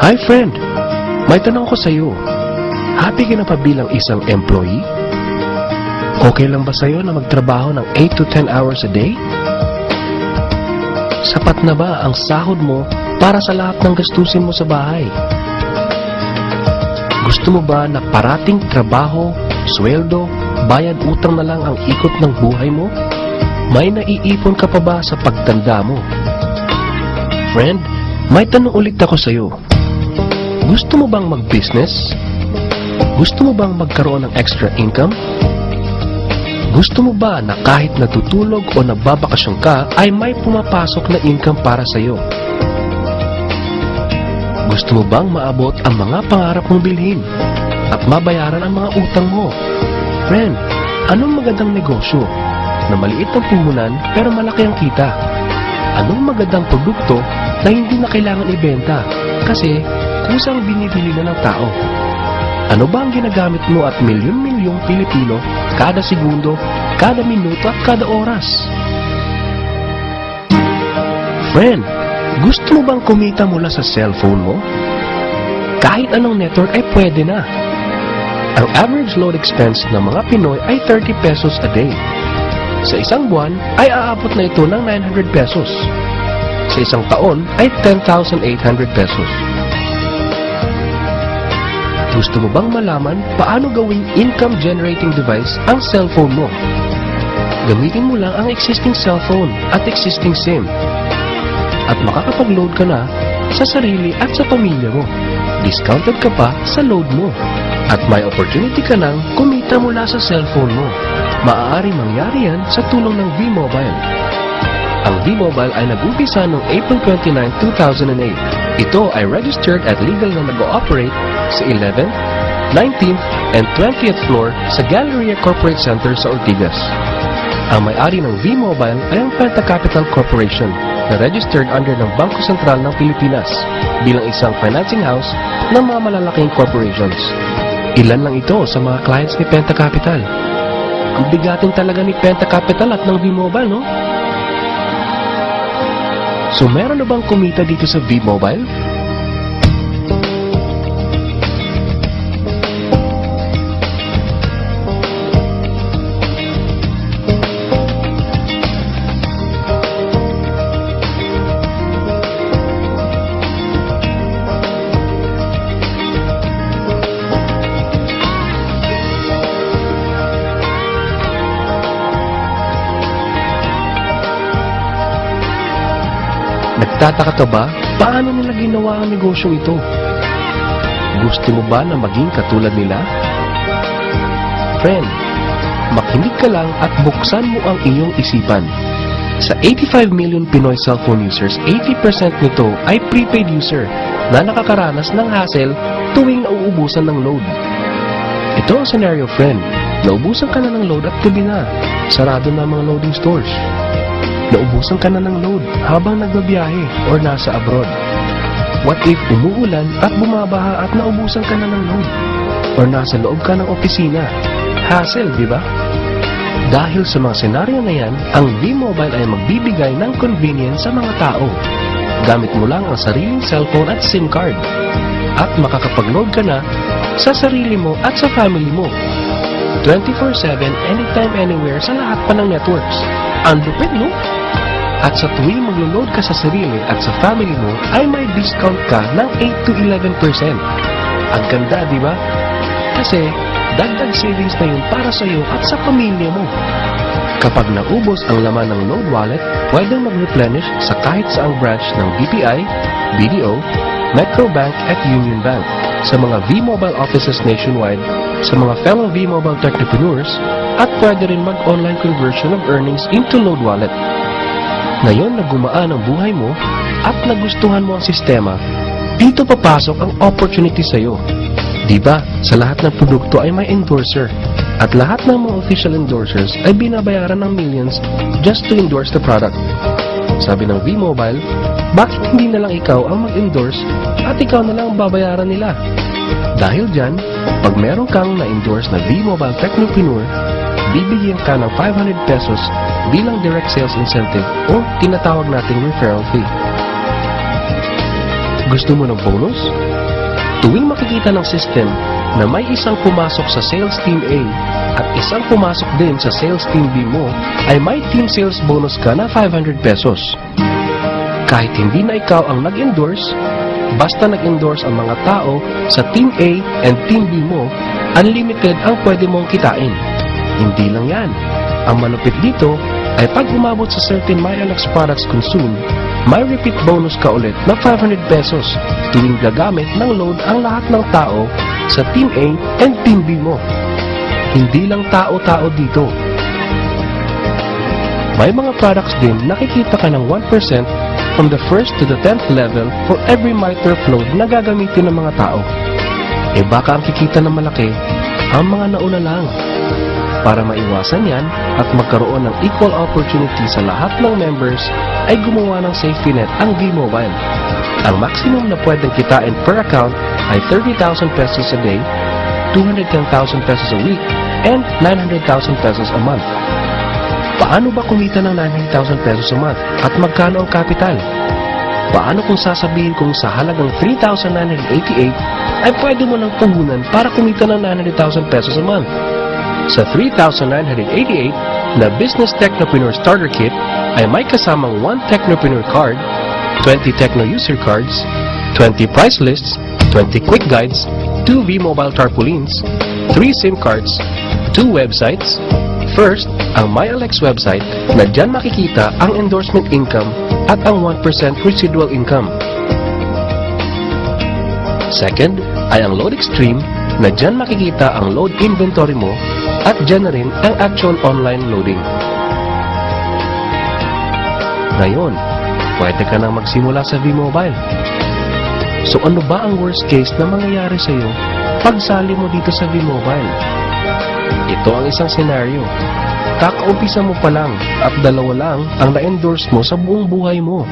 Hi friend! May tanong ko sa'yo. Happy ka na pa bilang isang employee? Okay lang ba sa'yo na magtrabaho ng 8 to 10 hours a day? Sapat na ba ang sahod mo para sa lahat ng gastusin mo sa bahay? Gusto mo ba na parating trabaho, sweldo, bayad utang na lang ang ikot ng buhay mo? May naiipon ka pa ba sa pagtanda mo? Friend, may tanong ulit ako sa'yo. Gusto mo bang mag-business? Gusto mo bang magkaroon ng extra income? Gusto mo ba na kahit natutulog o nagbabakasyon ka ay may pumapasok na income para sa'yo? Gusto mo bang maabot ang mga pangarap mong bilhin at mabayaran ang mga utang mo? Friend, anong magandang negosyo na maliit ang puhunan pero malaki ang kita? Anong magandang produkto na hindi na kailangan ibenta kasi kusang binibili na ng tao? Ano ba ang ginagamit mo at milyon-milyong Pilipino kada segundo, kada minuto at kada oras? Friend, gusto mo bang kumita mula sa cellphone mo? Kahit anong network ay pwede na. Ang average load expense ng mga Pinoy ay 30 pesos a day. Sa isang buwan ay aabot na ito ng 900 pesos. Sa isang taon ay 10,800 pesos. Gusto mo bang malaman paano gawing income-generating device ang cellphone mo? Gamitin mo lang ang existing cellphone at existing SIM. At makakapag-load ka na sa sarili at sa pamilya mo. Discounted ka pa sa load mo. At may opportunity ka nang kumita mula sa cellphone mo. Maaaring mangyari yan sa tulong ng V-Mobile. Ang V-Mobile ay nag-umpisa noong April 29, 2008. Ito ay registered at legal na nag-ooperate sa 11th, 19th, and 20th floor sa Galleria Corporate Center sa Ortigas. Ang may-ari ng V-Mobile ay ang Penta Capital Corporation na registered under ng Bangko Sentral ng Pilipinas bilang isang financing house ng mga malalaking corporations. Ilan lang ito sa mga clients ni Penta Capital. Ang bigatin talaga ni Penta Capital at ng V-Mobile, no? So meron na bang kumita dito sa V-Mobile? Nagtataka ka ba? Paano nila ginawa ang negosyong ito? Gusto mo ba na maging katulad nila? Friend, makinig ka lang at buksan mo ang iyong isipan. Sa 85 million Pinoy cellphone users, 80% nito ay prepaid user na nakakaranas ng hassle tuwing nauubusan ng load. Ito ang scenario, friend. Naubusan ka na ng load at gabi na. Sarado na ang mga loading stores. Naubusan ka na ng load habang nagbabiyahe or nasa abroad. What if umuulan at bumabaha at naubusan ka na ng load? Or nasa loob ka ng opisina? Hassle, di ba? Dahil sa mga senaryo na yan, ang V-Mobile ay magbibigay ng convenience sa mga tao. Gamit mo lang ang sariling cellphone at SIM card. At makakapag-load ka na sa sarili mo at sa family mo. 24/7, anytime, anywhere sa lahat pa ng networks. Ang lupit, no? At sa tuwing maglo-load ka sa sarili at sa family mo, ay may discount ka ng 8 to 11%. Ang ganda, di ba? Kasi, dagdag savings na yun para sa iyo at sa pamilya mo. Kapag naubos ang laman ng load wallet, pwedeng mag-replenish sa kahit saang branch ng BPI, BDO, Metro Bank at Union Bank, sa mga V-Mobile offices nationwide, sa mga fellow V-Mobile technopreneurs, at pwede rin mag-online conversion of earnings into load wallet. Ngayon na gumaan ang buhay mo at nagustuhan mo ang sistema, dito papasok ang opportunity sa iyo. Diba, sa lahat ng produkto ay may endorser at lahat ng mga official endorsers ay binabayaran ng millions just to endorse the product. Sabi ng V-Mobile, bakit hindi na lang ikaw ang mag-endorse at ikaw na lang ang babayaran nila? Dahil dyan, pag meron kang na-endorse na V-Mobile technopreneur, bibigyan ka ng 500 pesos bilang direct sales incentive o tinatawag nating referral fee. Gusto mo ng bonus? Tuwing makikita ng system na may isang pumasok sa sales team A at isang pumasok din sa sales team B mo, ay may team sales bonus ka na 500 pesos. Kahit hindi na ikaw ang nag-endorse, basta nag-endorse ang mga tao sa team A and team B mo, unlimited ang pwede mong kitain. Hindi lang yan. Ang malupit dito ay pag umabot sa certain MyLX products consumed, may repeat bonus ka ulit na 500 pesos tuwing gagamit ng load ang lahat ng tao sa Team A and Team B mo. Hindi lang tao-tao dito. May mga products din nakikita ka ng 1% from the 1st to the 10th level for every miter load na gagamitin ng mga tao. Eh baka ang kikita na malaki ang mga nauna lang. Para maiwasan yan at magkaroon ng equal opportunity sa lahat ng members, ay gumawa ng safety net ang V-Mobile. Ang maximum na pwedeng kitain per account ay 30,000 pesos a day, 210,000 pesos a week, and 900,000 pesos a month. Paano ba kumita ng 900,000 pesos a month at magkano ang capital? Paano kung sasabihin kong sa halagang 3,988 ay pwede mo nang puhunan para kumita ng 900,000 pesos a month? Sa 3,988 na Business Technopreneur Starter Kit ay may kasamang 1 Technopreneur Card, 20 Techno User Cards, 20 Price Lists, 20 Quick Guides, 2 V-Mobile Tarpaulins, 3 SIM Cards, 2 websites. First, ang MyLX website na dyan makikita ang endorsement income at ang 1% residual income. Second, ay ang Load Extreme na dyan makikita ang load inventory mo at dyan na rin ang actual online loading. Ngayon, pwede ka nang magsimula sa V-Mobile. So ano ba ang worst case na mangyayari sa iyo pag sali mo dito sa V-Mobile? Ito ang isang senaryo. Kakaumpisa mo pa lang at 2 lang ang na-endorse mo sa buong buhay mo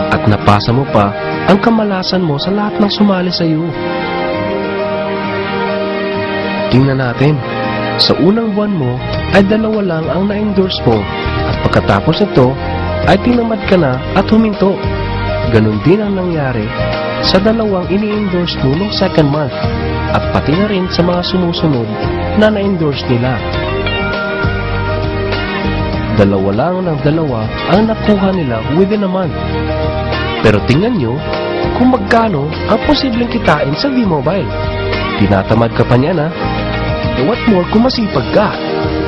at napasa mo pa ang kamalasan mo sa lahat ng sumali sa iyo. Tingnan natin. Sa unang buwan mo ay 2 lang ang na-endorse mo at pagkatapos nito ay tinamad ka na at huminto. Ganon din ang nangyari sa 2 ini-endorse mo noong second month at pati na rin sa mga sumusunod na na-endorse nila. 2 lang ng 2 ang nakuha nila within a month. Pero tingnan nyo kung magkano ang posibleng kitain sa V-Mobile. Tinatamad ka pa niya na. E what more kung masipag ka?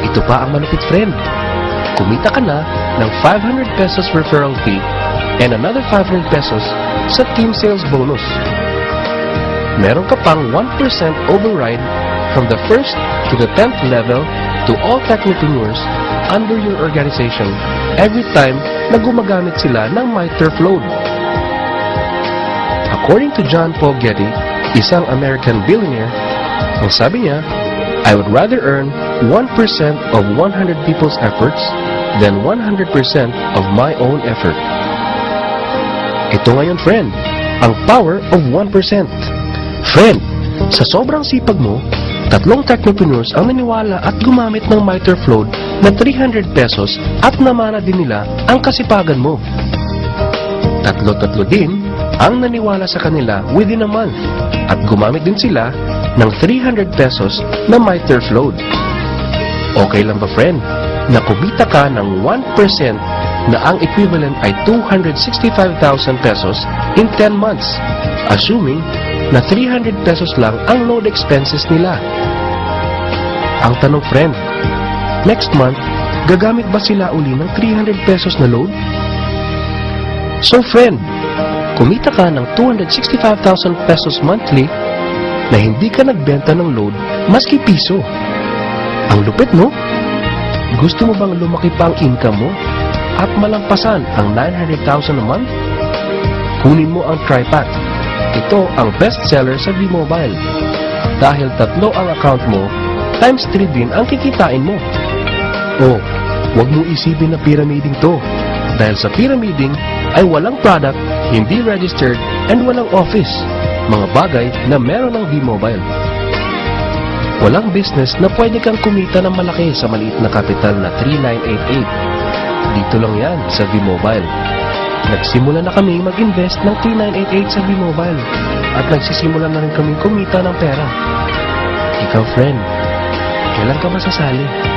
Ito pa ang malupit, friend. Kumita ka na ng 500 pesos referral fee and another 500 pesos sa team sales bonus. Meron ka pang 1% override from the 1st to the 10th level to all technopreneurs under your organization every time na gumagamit sila ng MyTurf load. According to John Paul Getty, isang American billionaire, ang sabi niya, I would rather earn 1% of 100 people's efforts than 100% of my own effort. Ito ngayon, friend, ang power of 1%. Friend, sa sobrang sipag mo, 3 technopreneurs ang naniwala at gumamit ng MyTurf load na 300 pesos at namana din nila ang kasipagan mo. 3 din ang naniwala sa kanila within a month at gumamit din sila ng 300 pesos na MyTurf load. Okay lang ba, friend, na kumita ka ng 1% na ang equivalent ay 265,000 pesos in 10 months, assuming na 300 pesos lang ang load expenses nila? Ang tanong, friend, next month, gagamit ba sila uli ng 300 pesos na load? So, friend, kumita ka ng 265,000 pesos monthly na hindi ka nagbenta ng load maski piso. Ang lupit, no? Gusto mo bang lumaki pa ang income mo at malampasan ang 900,000 a month? Kunin mo ang TriPack. Ito ang best seller sa V-Mobile. Dahil 3 ang account mo, times 3 din ang kikitain mo. Oh, huwag mo isipin na pyramiding to. Dahil sa pyramiding ay walang product, hindi registered, and walang office. Mga bagay na meron ng V-Mobile. Walang business na pwede kang kumita ng malaki sa maliit na kapital na 3,988. Dito lang yan sa V-Mobile. Nagsimula na kami mag-invest ng 3988 sa B-Mobile at nagsisimula na rin kami kumita ng pera. Ikaw friend, kailan ka ba sasali?